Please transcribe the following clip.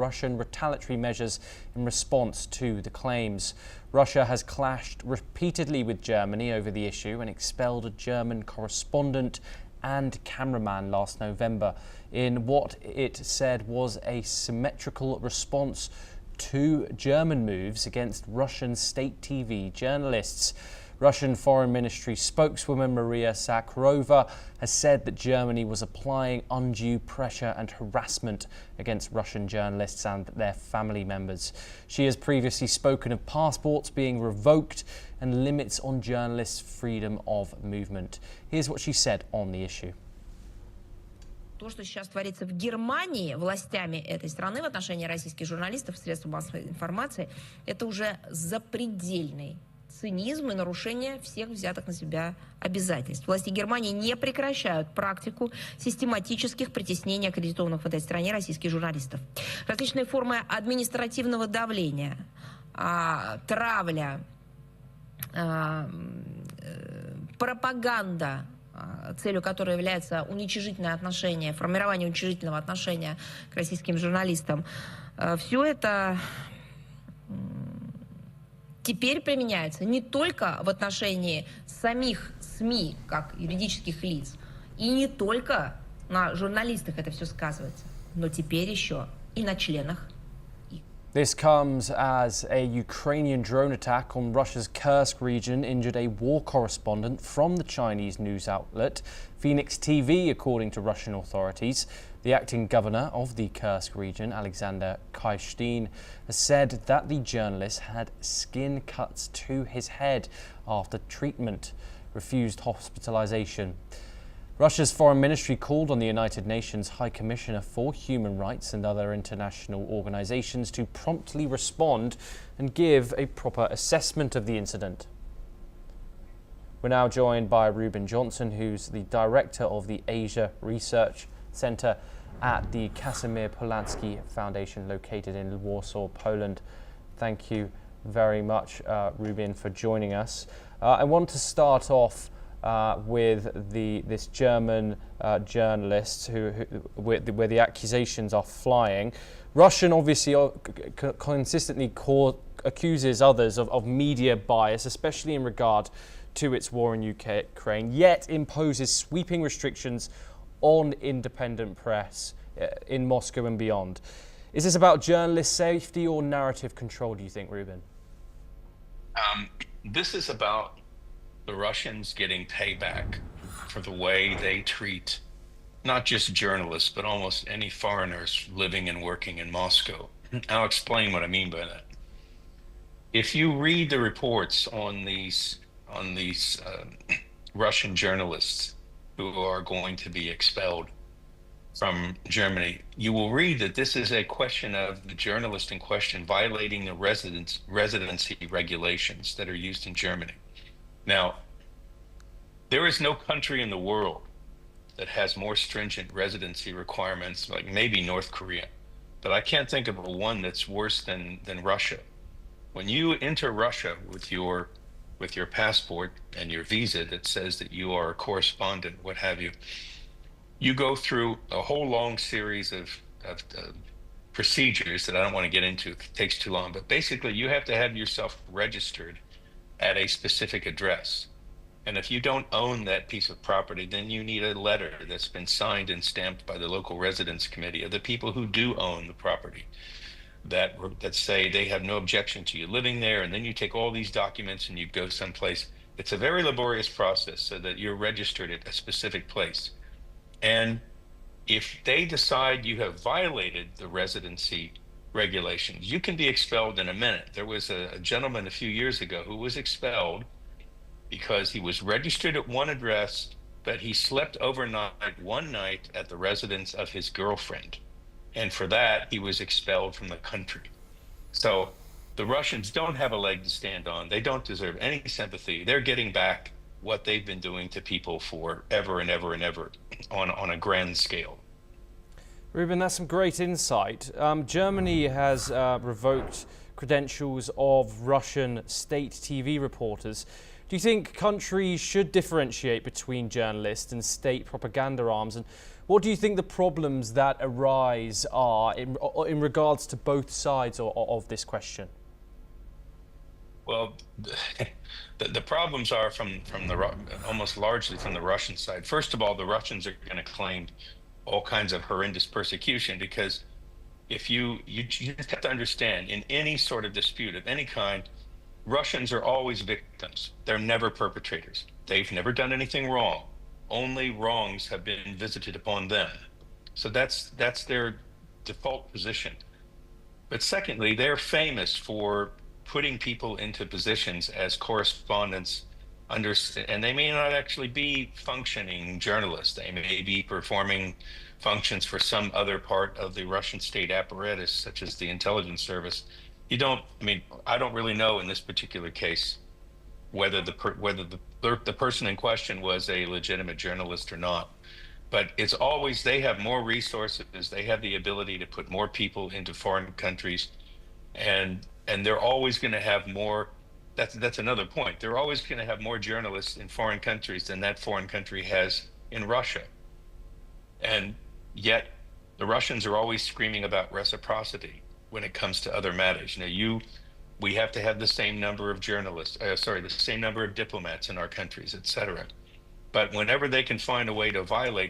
Russian retaliatory measures in response to the claims. Russia has clashed repeatedly with Germany over the issue and expelled a German correspondent and cameraman last November in what it said was a symmetrical response to German moves against Russian state TV journalists. Russian Foreign Ministry spokeswoman Maria Zakharova has said that Germany was applying undue pressure and harassment against Russian journalists and their family members. She has previously spoken of passports being revoked and limits on journalists' freedom of movement. Here's what she said on the issue. То, что сейчас творится в Германии властями этой страны в отношении российских журналистов, средств массовой информации, это уже запредельный цинизм и нарушение всех взятых на себя обязательств. Власти Германии не прекращают практику систематических притеснений аккредитованных в этой стране российских журналистов. Различные формы административного давления, травля, пропаганда, целью которой является уничижительное отношение, формирование уничижительного отношения к российским журналистам. Все это теперь применяется не только в отношении самих СМИ, как юридических лиц, и не только на журналистах это все сказывается, но теперь еще и на членах. This comes as a Ukrainian drone attack on Russia's Kursk region injured a war correspondent from the Chinese news outlet Phoenix TV, according to Russian authorities. The acting governor of the Kursk region, Alexander Kaishtin, has said that the journalist had skin cuts to his head after treatment, refused hospitalization. Russia's foreign ministry called on the United Nations High Commissioner for Human Rights and other international organizations to promptly respond and give a proper assessment of the incident. We're now joined by Ruben Johnson, who's the director of the Asia Research Center at the Casimir Polansky Foundation located in Warsaw, Poland. Thank you very much, Ruben, for joining us. I want to start off with this German journalist where the accusations are flying. Russian obviously consistently accuses others of media bias, especially in regard to its war in Ukraine, yet imposes sweeping restrictions on independent press in Moscow and beyond. Is this about journalist safety or narrative control, do you think, Ruben? This is about the Russians getting payback for the way they treat not just journalists, but almost any foreigners living and working in Moscow. I'll explain what I mean by that. If you read the reports on these Russian journalists who are going to be expelled from Germany, you will read that this is a question of the journalist in question violating the residency regulations that are used in Germany. Now, there is no country in the world that has more stringent residency requirements, like maybe North Korea, but I can't think of one that's worse than Russia. When you enter Russia with your passport and your visa that says that you are a correspondent, what have you, you go through a whole long series of procedures that I don't want to get into. It takes too long, but basically you have to have yourself registered at a specific address. And if you don't own that piece of property, then you need a letter that's been signed and stamped by the local residence committee of the people who do own the property that say they have no objection to you living there. And then you take all these documents and you go someplace. It's a very laborious process so that you're registered at a specific place. And if they decide you have violated the residency regulations, you can be expelled in a minute. There was a gentleman a few years ago who was expelled because he was registered at one address, but he slept overnight one night at the residence of his girlfriend. And for that, he was expelled from the country. So the Russians don't have a leg to stand on. They don't deserve any sympathy. They're getting back what they've been doing to people for ever and ever and ever on a grand scale. Ruben, that's some great insight. Germany has revoked credentials of Russian state TV reporters. Do you think countries should differentiate between journalists and state propaganda arms? And What do you think the problems that arise are in regards to both sides of this question? Well, the problems are almost largely from the Russian side. First of all, the Russians are going to claim all kinds of horrendous persecution because if you just have to understand, in any sort of dispute of any kind, Russians are always victims. They're never perpetrators. They've never done anything wrong. Only wrongs have been visited upon them. So that's their default position. But secondly, they're famous for putting people into positions as correspondents and they may not actually be functioning journalists. They may be performing functions for some other part of the Russian state apparatus, such as the intelligence service. I don't really know in this particular case whether the person in question was a legitimate journalist or not. But it's always, they have more resources, they have the ability to put more people into foreign countries, and they're always going to have more. That's another point. They're always going to have more journalists in foreign countries than that foreign country has in Russia. And yet the Russians are always screaming about reciprocity when it comes to other matters. We have to have the same number of the same number of diplomats in our countries, etc. But whenever they can find a way to violate